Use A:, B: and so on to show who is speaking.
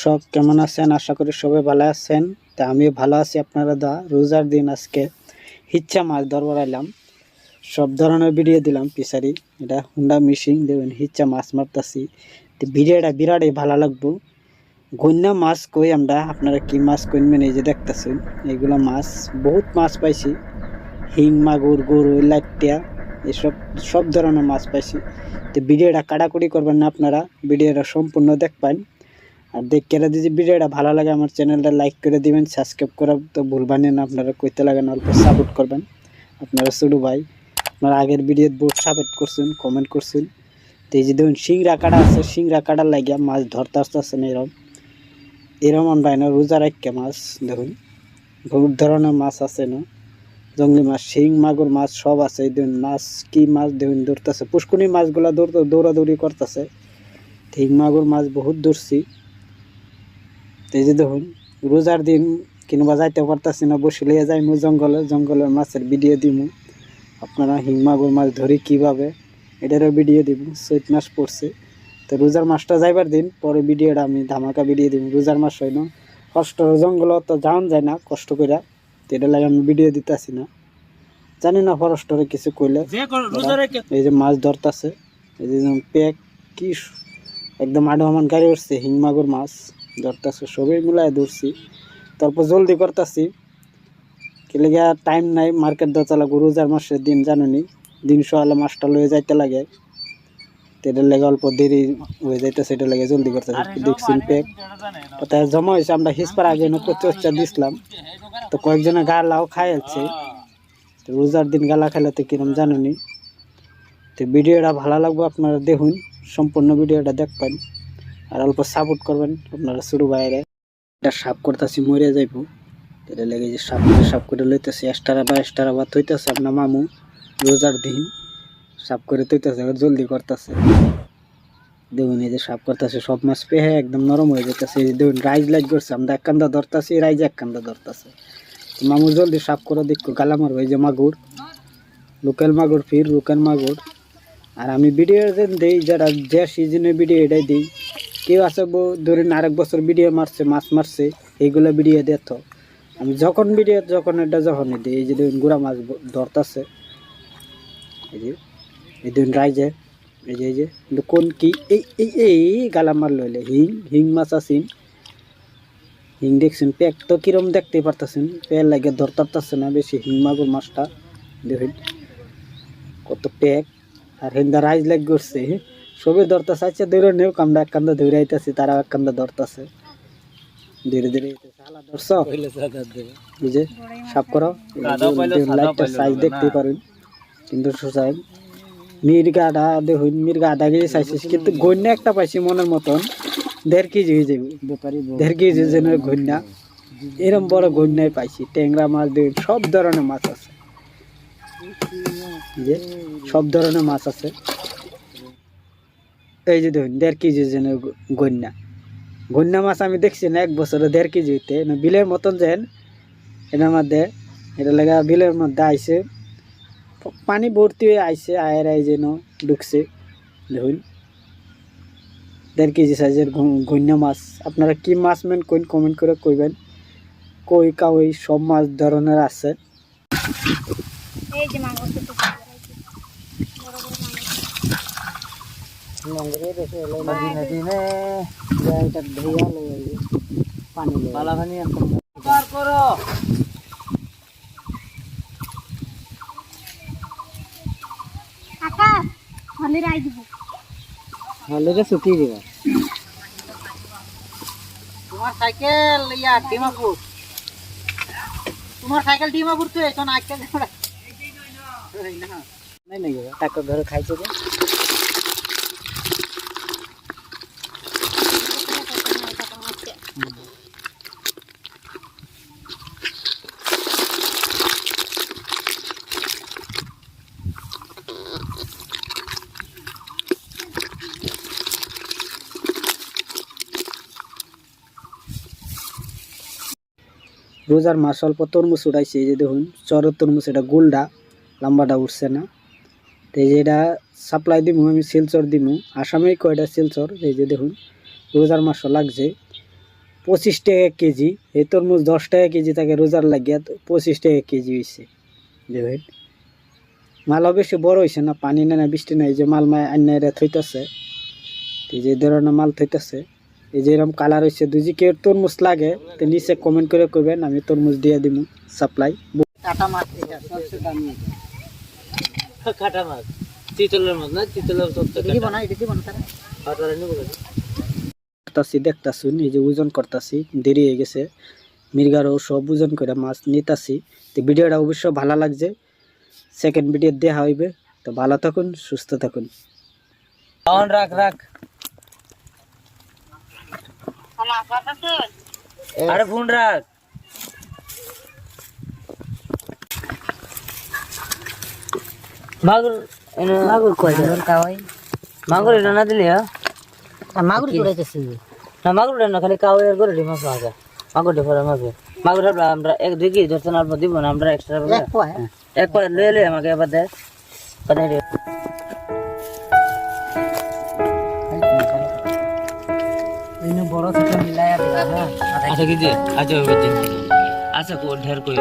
A: দর্শক কেমন আছেন? আশা করি সবাই ভালো আছেন। তা আমিও ভালো আছি। আপনারা রোজার দিন আজকে হিচ্ছা মাছ ধরবার আইলাম। সব ধরনের ভিডিও দিলাম পিসারি, এটা হুন্ডা মিশিং দেখবেন হিচ্ছা মাছ মারতাছি। তো ভিডিওটা বিরাটই ভালো লাগবো। গন্যা মাছ কই আমরা, আপনারা কি মাছ কইবেন? এই যে দেখতেছেন এইগুলা মাছ, বহুত মাছ পাইছি। হিং, মাগুর, গরুই, লাইটিয়া, এসব সব ধরনের মাছ পাইছি। তো ভিডিওটা কাটাকুটি করবেন না, আপনারা ভিডিওটা সম্পূর্ণ দেখবেন। আর দেখে যদি ভিডিওটা ভালো লাগে আমার চ্যানেলটা লাইক করে দিবেন, সাবস্ক্রাইব করা তো ভুলবেন না। আপনারা কইতে লাগেন অল্প সাপোর্ট করবেন। আপনারা ছোটো ভাই, আপনারা আগের ভিডিওত বহুত সাপোর্ট করছেন, কমেন্ট করছেন। তো এই যে দেখুন শিংরা কাটা আছে, শিংরা কাটার লাগিয়া মাছ ধরতে আসতেছেন। এরম আমরা না রোজা রাখকে মাছ দেখুন বহুত ধরনের মাছ আছে না, জঙ্গলি মাছ, শিং, মাগুর মাছ সব আছে। এই দেখুন মাছ, কি মাছ দেখুন ধরতেছে, পুষ্কুনি মাছগুলা দৌড়াদৌড়ি করতেছে। শিং, মাগুর মাছ বহুত ধরছি। এই যে দেখুন রোজার দিন কিংবা যাইতে পারতাছি না, বসে লিয়ে যাইমু জঙ্গলের মাছের ভিডিও দিমু। আপনারা হিং, মাগুর মাছ ধরি কীভাবে এটারও ভিডিও দিব। চৈত মাস পড়ছে, তো রোজার মাসটা যাইবার দিন পরে ভিডিওটা আমি ধামাকা ভিডিও দিব। রোজার মাস হয় না, কষ্ট জঙ্গল তো যাওয়া যায় না কষ্ট করে, তো এটা লাগে আমি ভিডিও দিতেছি না। জানি না ফরেস্টরে কিছু কইলে। এই যে মাছ ধরতেছে, এই যে প্যাক কি একদম আডোমান গাড়ি উঠছে, হিং, মাগুর মাছ ধরতেছে, সবই মিলাই ধরছি। তারপর জলদি করতেছি কি লেগে টাইম নাই, মার্কেট দচা লাগবো। রোজার মাসের দিন জানুনি, দিন সকালে মাছটা লয়ে যাইতে লাগে, তো এটার লেগে অল্প দেরি হয়ে যাইতেছে, এটা লেগে জলদি করতেছে। দেখছেন প্যাক তাই জমা হয়েছে। আমরা হিসপার আগে চর্চা দিছিলাম, তো কয়েকজনে গালাও খাইছে। তো রোজার দিন গালা খাইলে তো কিরম জানুনি। তো ভিডিওটা ভালো লাগবে, আপনারা দেখুন সম্পূর্ণ ভিডিওটা দেখবেন আর অল্প সাপোর্ট করবেন আপনারা ছোটো বাইরে। এটা সাপ করতেছি মরে যাইব, এটা লেগে যে সাপ করে লইতেছে। এক্সট্রা বা থইতেছে আপনার মামু রোজার দিন সাপ করে তৈতেছে, জলদি করতেছে। দেখুন এই যে সাপ করতেছে, সব মাছ পেয়ে একদম নরম হয়ে যেতেছে। দেখুন রাইজ লাইট করছে, আমরা এক কান্দা ধরতেছি, রাইজ এক কান্দা ধরতেছে। মামু জলদি সাপ করে দেখো, গালা মারবো। এই যে মাগুর, লোকাল মাগুর, ফির লোকাল মাগুর। আর আমি ভিডিও দিই যারা যে সিজনে ভিডিও এটাই দিই। কেউ আছে ধরেন আরেক বছর ভিডিও মারছে, মাছ মারছে, এইগুলো ভিডিও দেখত আমি যখন ভিডিও এটা যখনই দিই। এই যে দেখুন গুড়া মাছ ধরতেছে, এই যে এই দেখুন রাইজে, এই যে কোন কি এই গালা মার লইলে হিং মাছ আছেন। হিং দেখছেন প্যাক তো কিরম দেখতে পারতেছেন, প্যাক লাগে ধরতে না বেশি। হিং মাগুর মাছটা দেখুন কত প্যাক, আর হিন্দা রাইজ লাগ করছে, সবই ধরতেছে। আচ্ছা ধরে নেও, আমরা এক কান্দা ধরে আইতেছি, তারা এক কান্দা ধরতেছে। ধীরে ধীরে বুঝে সাপ করো। লাইটটার সাইজ দেখতে পারেন কিন্তু সাইজ মির্গাটা দেখুন, মির্গা আধা কেজি চাইছিস, কিন্তু গন্যা একটা পাইছি মনের মতন 1.5 কেজি হয়ে যাবে। 1.5 কেজি যেন গন্যা, এরম বড় গন্যায় পাইছি। ট্যাংরা মাছ দেখুন, সব ধরনের মাছ আছে, যে সব ধরনের মাছ আছে। এই যে দেখুন 1.5 কেজি যেন গন্যা মাছ আমি দেখছি না এক বছরে 1.5 কেজি হইতে। বিলের মতন যেন এটার মধ্যে, এটা লাগা বিলের মধ্যে আইসে, পানি ভর্তি হয়ে আইসে, আয়ের যেন ঢুকছে। দেখুন 1.5 কেজি সাইজের গন্যা মাছ। আপনারা কি মাছ মেন কোন কমেন্ট করে কইবেন। কই কাউই সব মাছ ধরনের আছে।
B: তোমার সাইকেল ডিমাপুর, তোমার সাইকেল ডিমাপুর তো এখন আজকাল
A: টাকা ঘরে খাইছে। রোজার মাস অল্প তরমুজ উঠাইছে। এই যে দেখুন চরের তরমুজ, এটা গোলটা লম্বাটা উঠছে না। তো এই যে এটা সাপ্লাই দিমু আমি, শিলচর দিমু, আসামেই কয়টা শিলচর। এই যে দেখুন রোজার মাসও লাগছে, 25 টাকা কেজি, এই তরমুজ 10 টাকা কেজি থাকে রোজার লাগিয়া, তো 25 টাকা কেজি হয়েছে। দেখেন মাল অবশ্য বড় হয়েছে না, পানি নেই না বৃষ্টি নাই, এই যে মাল আন্নাইরা থইতেছে, এই যে ধরনের মাল থইতেছে, এই যে এরকম কালার হয়েছে। দুজি কেউ তরমুজ লাগে তো নিচে কমেন্ট করে করবেন, আমি তরমুজ দিয়ে দিব সাপ্লাই।
B: কাটা মাছ এটা সবচেয়ে দামি এটা।
C: কাটা মাছ চিতলের মাছ না, চিতলের
B: দিব না এটা দিব না তারা।
A: দেখতাছুন এই যে ওজন করতাছি, দেরি হয়ে গেছে, মির্গারও সব ওজন করে মাছ নিতাছি। তো ভিডিওটা অবশ্য ভালো লাগছে, সেকেন্ড ভিডিও দেখা হইবে। তো ভালো থাকুন, সুস্থ থাকুন।
C: রাখ রাখ, আরে ফোন রাখ। মাগুর
B: মাগুর কয় কাওয়াই
C: মাগুর এটা না দিলে
B: মাগুর কুড়াইতেছি
C: না, মাগুর না খালি কাউ এর করে মাছ আছে। মাগুর ফেরা মাছ, মাগুর আমরা 1-2 কেজি ধরতে না দিব না, আমরা এক্সট্রা এক পয় লয়ে আমাকে এবার দে পানি
B: বড় ছোট মিলাইয়া দিবা। হ্যাঁ
C: আচ্ছা কেজি, আচ্ছা ওই দিন আচ্ছা ঢের কই